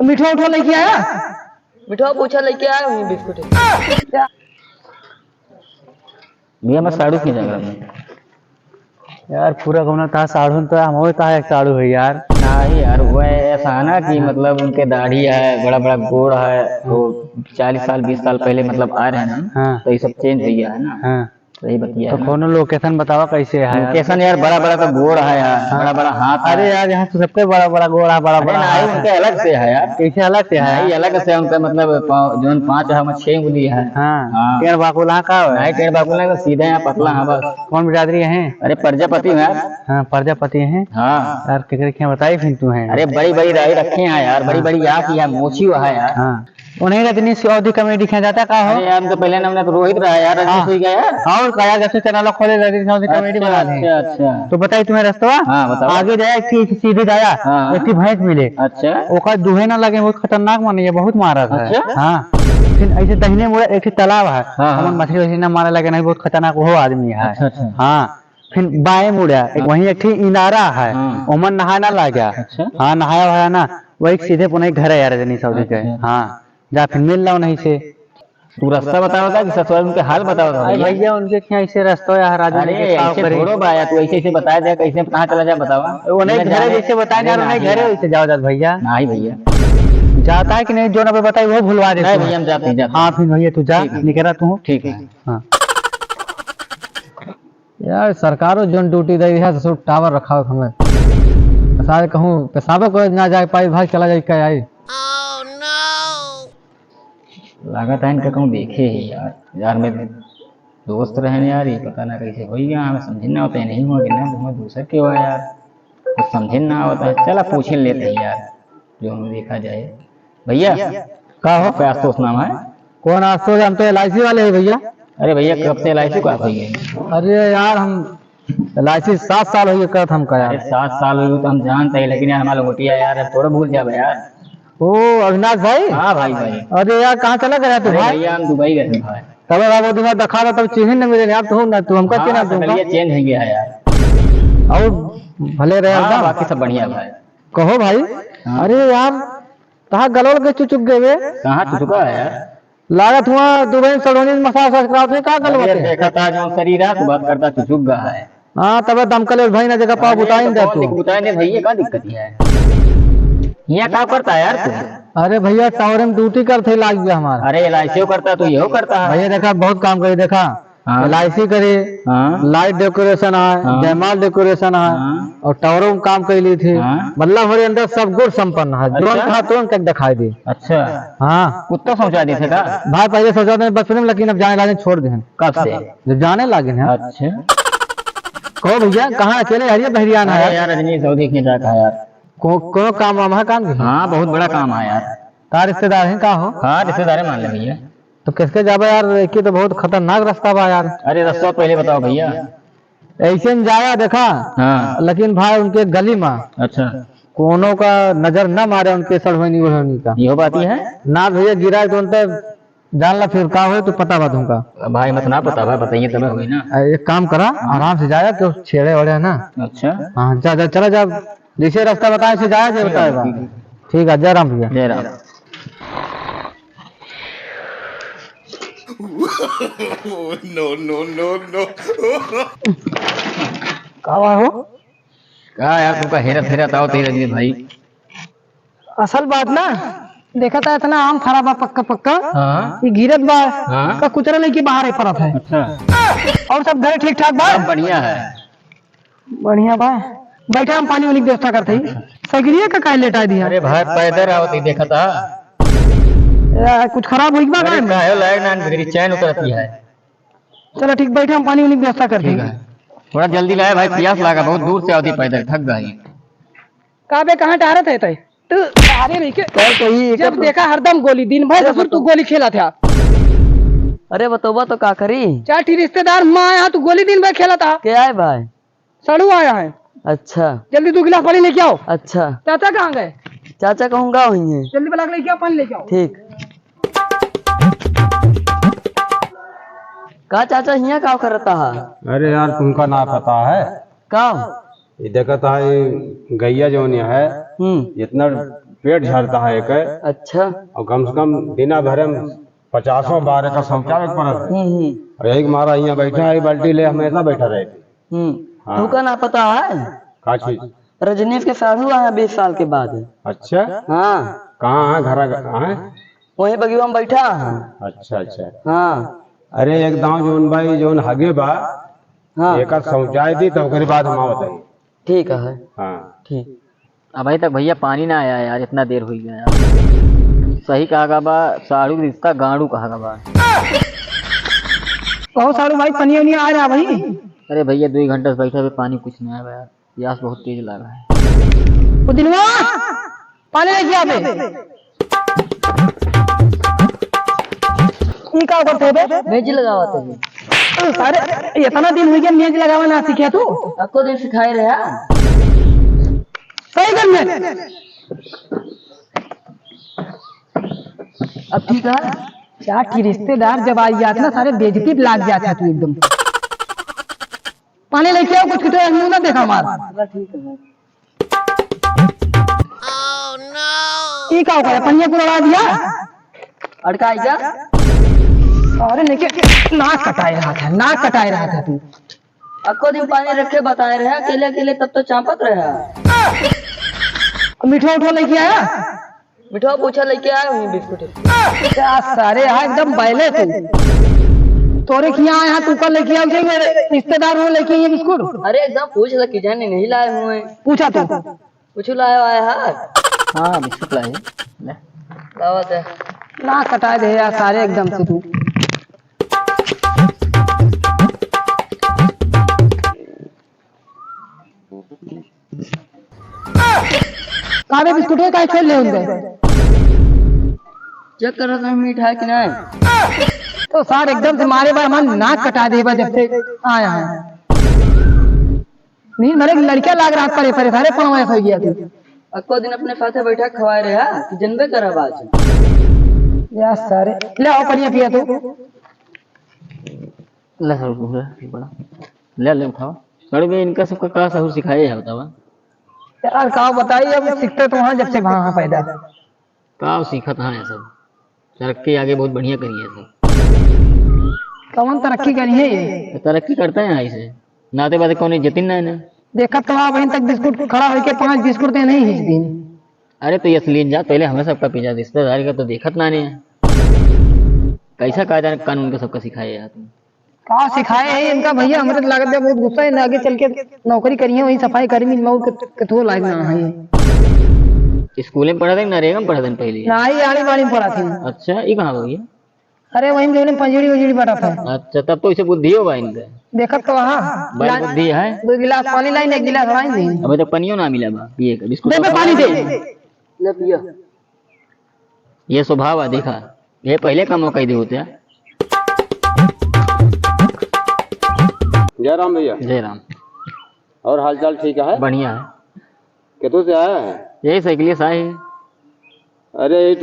मीठा उठा लेके आया? मिठा पूछा लेके आया हूँ बिस्कुट। भैया मैं साड़ू की जगह यार पूरा घूमना था साढ़ू तो हम होता है साड़ू है यार। नहीं यार, वो ऐसा है ना कि मतलब उनके दाढ़ी है, बड़ा बड़ा गोड़ है, तो 40 साल 20 साल पहले मतलब आ रहे हैं ना, हाँ तो ये सब चेंज हो गया है ना। हाँ, सही बतिया तो है ना। कौन लोकेशन बतावा कैसे है यार? लोकेशन यार बड़ा बड़ा का गोड़ है यार, बड़ा बड़ा हाथ है। अरे यार यहाँ तो सबसे बड़ा बड़ा गोड़ा बड़ा अरे बड़ा नहीं, हाथ उनके है। अलग से है यार। कैसे अलग से है? नहीं अलग से है उनका, मतलब जो 5 है 6 उंगली है। हाँ हाँ। टेढ़ बाकुला का है? नहीं टेढ़ बाकुला का, सीधे यहाँ पतला है बस। कौन बिरादरी है? अरे प्रजापति है यार। हाँ प्रजापति है। हाँ यार केकरे क्या बताई फिर तू है? अरे बड़ी बड़ी राई रखे हैं यार, बड़ी बड़ी आँख यार, मोची हुआ है यार। हाँ उन्हें रजनी चौधरी कमेटी खा जाता का हो? अरे यार तो पहले नाम तो रोहित रहा यार, रजनीश हुई गया यार। और कहा जैसे चैनल खोले रजनी चौधरी कमेटी बना दे। अच्छा अच्छा। तो बताई तुम्हें रास्ता? हाँ बताओ। आगे जाए एक सीधे जाया, हाँ। एक भैंस मिले, अच्छा ओका दुहे ना लगे, बहुत खतरनाक माने, ये बहुत मारा था। अच्छा? हाँ फिर ऐसे दहिने मुड़े एक तालाब है, हाँ, हमन मछली वछली ना मारे लगे, नहीं बहुत खतरनाक वो आदमी है। अच्छा अच्छा। हाँ फिर बाएं मुड़ा वहीं एक इनारा है, हाँ। ओमन नहा ना ला गया। अच्छा। हाँ नहाया हुआ ना, वही सीधे पुनः घर है यार रजनी चौधरी के। अच्छा। हाँ जा फिर मिल रहा हूँ नहीं से। तू रास्ता बता बता कि ससुराल उनके हाल बता बता अरे भैया। भैया उनके क्या ऐसे रास्ता है राजा अरे के ऐसे थोड़ो बाया, तू ऐसे ऐसे बताया जाए, कैसे कहाँ चला जाए बतावा। वो नहीं घरे जैसे बताया यार, उन्हें घरे वैसे जाओ जात भैया। नहीं भैया। जाता है कि नहीं, जो ना बताई वो भूलवा दे। नहीं भैया हम जाते हैं जाते हैं। हाँ फिर भैया तू जा, ठीक है। निकला तू। ठीक है। हाँ यार सरकारों जो ड्यूटी दे रही है तो टावर रखा हो हमें, सारे कहूँ पेशाबे को ना जाए पाई, भाई चला जाए क्या आई। लागत है इनका कहूँ देखे ही यार। यार मेरे दोस्त रहे यार, ये पता ना कैसे हो गया, हमें समझ ना होता है, नहीं हुआ कि ना हमें दूसरा क्यों है यार, कुछ समझ ना होता है। चला पूछ ही लेते हैं यार, जो हमें देखा जाए। भैया का हो? आपका आशुतोष नाम है? कौन आशुतोष? हम तो LIC वाले हैं भैया। अरे भैया कब से LIC को आप हुई है? अरे यार हम LIC 7 साल हो गए करत हमका अरे यार। 7 साल हुए तो हम जानते हैं, लेकिन यार हमारा लंगोटिया यार, अब थोड़ा भूल जाए यार। ओ अविनाश भाई। हाँ भाई भाई। अरे यार कहाँ चला गया तू अरे भाई? भैया हम दुबई गए थे भाई। तब बाबू तुम्हारा दिखा रहा, तब चिन्ह न मिले यार, तू ना तू हमका चिन्ह हाँ, दूंगा। ये चेंज हो गया है यार। और भले रहे हाँ, एकदम। बाकी सब बढ़िया भाई। कहो भाई। हाँ। अरे यार कहाँ गलोल के चुचुक गए? कहाँ चुका है यार? लागत हुआ दुबई सलोनी में मसाज कराते हैं, कहाँ गलवा अरे के? देखा था जो शरीर है, तो बात करता चुक गया है। हाँ तब दमकल भाई ना जगह पाव बुताइन दे तू। बुताई ने भैया क्या दिक्कत है? यहाँ क्या करता है यार तू? अरे भैया टावर में ड्यूटी करते लाग गया हमारा। अरे LIC करता तू, ये करता है? भैया देखा बहुत काम करे, देखा हाँ। LIC करे, हाँ लाइट डेकोरेशन है, हाँ। जयमाल डेकोरेशन है, हाँ। और टावरों में काम कर ली थी। हाँ। मतलब हमारे अंदर सब गुण संपन्न है, तुरंत कहा तुरंत तक दिखाई दी। अच्छा। हाँ कुत्ता सोचा दी थे का? भाई पहले सोचा था बचपन में, लेकिन अब जाने लगे छोड़ दे। कब से? जब जाने लगे हैं। अच्छा। कहो भैया कहाँ अकेले हरिया बहरियाना अरे है? यार रजनी चौधरी के क्या कहा यार। कोनो काम वाम है काम की? हाँ बहुत बड़ा काम है यार। का रिश्तेदार है का हो? हाँ रिश्तेदार मान ले भैया। तो किसके जाबे यार, एक ही तो बहुत खतरनाक रास्ता बा यार। अरे रास्ता पहले बताओ भैया। ऐसे में जाया देखा, हाँ। लेकिन भाई उनके गली में अच्छा कोनो का नजर न मारे, उनके सड़वनी वड़वनी का ये बात ही है। ना भैया गिरा तो उन पे जान ला, फिर का हो तो पता बात उनका। भाई मत ना पता भाई, बताइए तब हुई ना। एक काम करा, आराम से जाया, क्यों छेड़े वड़े है ना। अच्छा हाँ जा जा चला जा, जैसे रास्ता बताए से जाया जे बताएगा। ठीक है जय राम भैया। जय राम। कहा हो? क्या यार तुमका हेरा फेरा ताओ तेरे लिए भाई। असल बात ना, देखा था इतना आम खराब बा पक्का पक्का। हाँ ये गिरत बा हाँ। का कुचरा लेके बाहर ही परत है। अच्छा और सब घर ठीक ठाक बा? सब बढ़िया है। बढ़िया बा। बैठा हम पानी वाली की व्यवस्था करते ही। सगरिया का काय लेटा दिया? अरे भाई पैदल आओ तो देखा था। कुछ खराब हुई बा गाय में? काहे लाइट ना मेरी चैन उतरती है। चलो ठीक, बैठे हम पानी वाली की व्यवस्था करते ठीक हैं। है थोड़ा जल्दी लाए भाई, प्यास लगा, बहुत दूर से आती पैदल, थक गई। काबे कहाँ टहरत है तय? तू अरे नहीं के जब देखा हरदम गोली, दिन भर ससुर तू गोली खेला था। अरे बतौबा तो का करी? चार ठी रिश्तेदार माँ आया, तू गोली दिन भर खेला था। क्या है भाई? सड़ू आया है। अच्छा जल्दी 2 गिलास पानी लेके आओ। अच्छा। चाचा कहाँ गए? चाचा कहूँगा वही है। जल्दी बला के लेके आओ, पानी लेके आओ। ठीक। का चाचा हियाँ का करता है? अरे यार तुमका ना पता है? का? ये देखा था ये गैया जो है, इतना पेट झड़ता है एक अच्छा। और कम से कम दिना भर में 50 बार का शौचालय पड़त है और यही मारा यहाँ बैठा है बाल्टी ले हमेशा बैठा रहे हाँ। तुमका ना पता है का चीज रजनीश के साधु आया 20 साल के बाद। अच्छा हाँ कहाँ है घर है वही बगिया में बैठा है। अच्छा अच्छा हाँ अरे एक दाव जोन भाई जोन हगे बा हाँ एक शौचालय दी तो ओकरे बाद हम बताइए ठीक है हाँ ठीक। अभी तक भैया पानी ना आया यार, इतना देर हो गया यार। सही कहा बा, साड़ू रिश्ता गाड़ू कहा बा। बहुत सारे भाई पनिया उनिया आ रहा भाई। अरे भैया 2 घंटे से बैठा भी पानी कुछ नहीं आया यार, प्यास बहुत तेज लग रहा है। वो दिनवा पानी लेके आ बे। ई का करते बे? मेज लगावत है। सारे इतना दिन हो गया मेज लगावा ना सीखे तू? आपको दिन सिखाए रहा सही कर में। अब ठीक है। क्या की रिश्तेदार जब आई जाते ना सारे बेइज्जती लाग जाता तू एकदम। पानी लेके आओ कुछ तो मुंह ना देखा मार। ठीक है। ई का करे पनिया को लगा दिया अड़काई जा। अरे लेके नाक कटाए रहा था, नाक कटाए रहा था तू। आपको दिन पानी रखे बताए रहे अकेले अकेले तब तो चापत रहा। मीठा उठा लेके आया मिठा पूछा लेके आया हूँ बिस्कुट। क्या सारे यहाँ एकदम बैले तू। तोरे खिया आया तू कल लेके आओ मेरे रिश्तेदार हो लेके ये बिस्कुट। अरे एकदम पूछ ल कि जाने नहीं लाए हुए। पूछा तू कुछ लाया आया है। हाँ बिस्कुट लाए ले। दावत है। नाक कटाए दे यार सारे एकदम से तू। कारे बिस्कुट का छोड़ ले उनके। चेक कर रहा था मीठा है कि नहीं। तो सार एकदम से मारे बार मन नाक कटा दे बा जब से आया है। नहीं मेरे लड़का लाग रहा परे परे सारे पाँव ऐसा हो गया तू। अक्को दिन अपने साथे बैठा खवाए रहा कि जनबे करा बाज। यार सारे ले आओ पनिया पिया तू। ले सर बड़ा ले ले उठाओ। सर में इनका सबका का सहूर सिखाए है बतावा। यार का बताइए अब सीखते तो वहाँ जब से वहाँ पैदा। का सीखत हाँ है सब, तरक्की आगे बहुत बढ़िया करी है सब। कौन तरक्की करी है ये? तरक्की करता है ऐसे नाते बाते कौन इज्जतिन ना है ना। देखा तो वहीं तक बिस्कुट खड़ा होके 5 बिस्कुट दे नहीं हिच दिन। अरे तो ये जा पहले हमें सबका पिज्जा रिश्तेदारी का तो देखत ना ने कैसा कायदा कानून का सबका सिखाए यार तुम। का सिखाए है इनका भैया हमारे लागत है बहुत गुस्सा है आगे चल के नौकरी करिए वही सफाई कर्मी मऊ के तो लायक ना है। स्कूल में पढ़ा थे नरेगा में पढ़ा थे पहले। ना ही आड़ी बाड़ी में पढ़ा थी। अच्छा ये कहाँ हो गया? अरे वहीं जो पंजड़ी वजड़ी बटा था। अच्छा तब तो इसे बुद्धि होगा इनका। देखत तो वहाँ बड़ी बुद्धि है। 2 गिलास पानी लाइन 1 गिलास वाइन दी। अबे तो पनियो ना मिला बा पिए का बिस्कुट दे पानी दे। ले पिया। ये स्वभाव है देखा, ये पहले का मौका ही दे होते हैं। जय राम भैया। जय राम। और हालचाल ठीक है? बढ़िया है। कितों से आया है? यही साइकिल से आए। अरे यही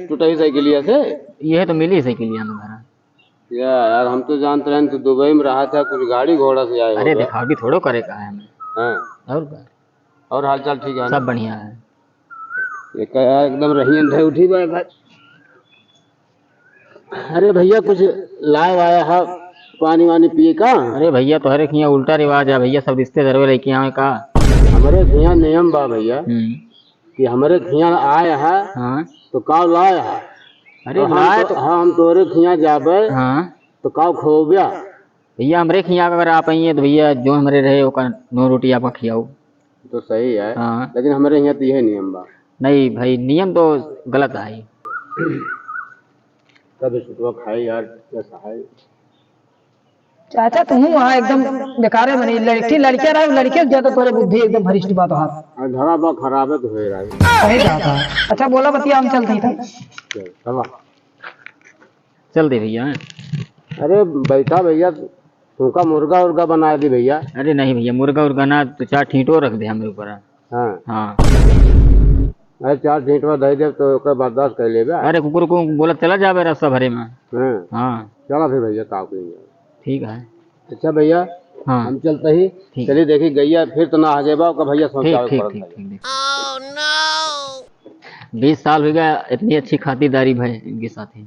टूटी साइकिलिया से ये तो मिली साइकिल हमें घर। यार हम तो जानते हैं तो दुबई में रहा था कुछ गाड़ी घोड़ा से आए। अरे दिखावटी थोड़ो करे का है हमें। हाँ और क्या? और हालचाल ठीक है? सब बढ़िया है। ये एकदम रही ढे उठी भाई। अरे भैया कुछ लाए आया है पानी वानी पिए का? अरे भैया तो हर एक यहाँ उल्टा रिवाज है भैया, सब रिश्तेदार लेके यहाँ का। हमारे यहाँ नियम बा भैया कि हमारे यहाँ आया है हाँ तो काव लाया है। अरे तो लाए तो हम तोरे यहाँ जाबे हाँ तो काव खोबिया भैया हमारे यहाँ अगर आप आइए तो भैया जो हमारे रहे वो 9 रोटी आपका खिलाओ तो सही है। हाँ लेकिन हमारे यहाँ तो यही नियम बा। नहीं भाई नियम तो गलत है। तब छुटवा खाई यार कैसा है। चाचा तुम वहाँ एकदम बेकारे बनी लड़कियां रहा लड़के ज्यादा तोरे बुद्धि एकदम भरिष्ठ बात हाथ धरा बा खराब है तो हो रहा है। सही कहा था। अच्छा बोला बतिया हम चलती था। चला चल दे भैया। अरे बैठा भैया तुमका मुर्गा उर्गा बना दी भैया। अरे नहीं भैया मुर्गा उर्गा ना तो 4 ठीटो रख दे हमारे ऊपर। हाँ हाँ अरे 4 ठीटवा दे दे तो ओकर बर्दाश्त कर लेबे। अरे कुकुर को बोला चला जाबे रास्ता भरे में। हाँ हाँ चला फिर भैया ताप लेंगे। ठीक है। अच्छा भैया हाँ हम चलते ही चलिए देखी गैया फिर तो ना आगे बा का भैया ठीक ठीक सोचा ठीक ठीक। 20 साल हो गया इतनी अच्छी खातिरदारी भाई इनके साथ ही।